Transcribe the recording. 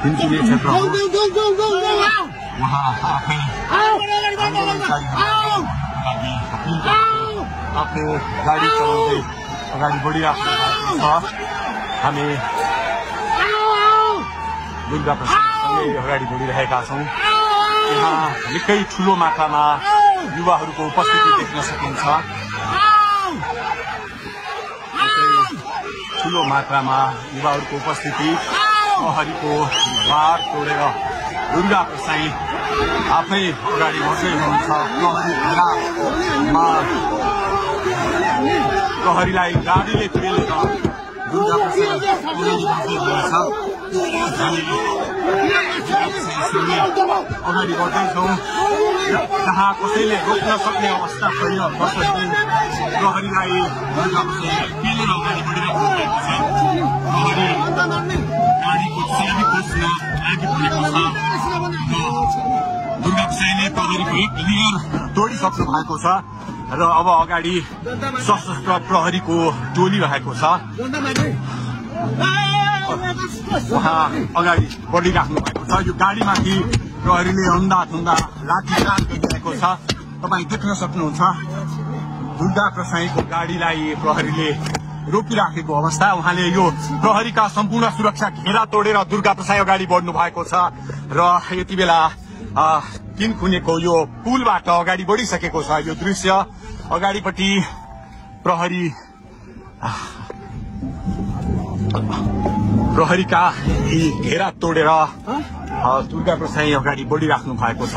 किनकिने क्षेत्रमा उहाँ आफै आफ्नो गाडी चलाउँदै अगाडि बढिरहेको छ। हामी दुर्गा प्रसादसँगै अगाडि बढिरहेका छौँ। यहाँ निकै ठुलो मात्रामा युवाहरूको उपस्थिति देख्न सकिन्छ। ठुलो मात्रामा युवाहरूको उपस्थिति, प्रहरीको बार तोडेर दुर्गा प्रसाई आफै अगाडि बढ्दै हुनुहुन्छ। प्रहरीलाई गाडीले पेलेर दुर्गा प्रसाई अगाडि बढ्दैछौँ। जहाँ कसैले रोक्न सक्ने अवस्था छैन, कसैले प्रहरीलाई दुर्गा प्रसाई पेलेर अगाडि बढिरहेको भएको छ। प्रहरी गाडीको चाबी खोज्न लागिपरेको छ। दुर्गा प्रसाईले प्रहरीको एक लेयर तोडिसक्नु भएको छ र अब अगाडि सशस्त्र प्रहरीको टोली रहेको छ। उहाँ अगाडि बढिराख्नु भएको छ। यो गाडीमाथि प्रहरीले अन्धाधुन्दा लाठीचार्ज गरिरहेको छ। तपाईँ देख्न सक्नुहुन्छ दुर्गा प्रसाईको गाडीलाई प्रहरीले रोकिराखेको अवस्था। उहाँले यो प्रहरीका सम्पूर्ण सुरक्षा घेरा तोडेर दुर्गा प्रसाई अगाडि बढ्नु भएको छ र यति बेला किनखुनेको यो पुलबाट अगाडि बढिसकेको छ। यो दृश्य अगाडिपट्टि प्रहरीका घेरा तोडेर दुर्गा प्रसाई अगाडि बढिराख्नु भएको छ।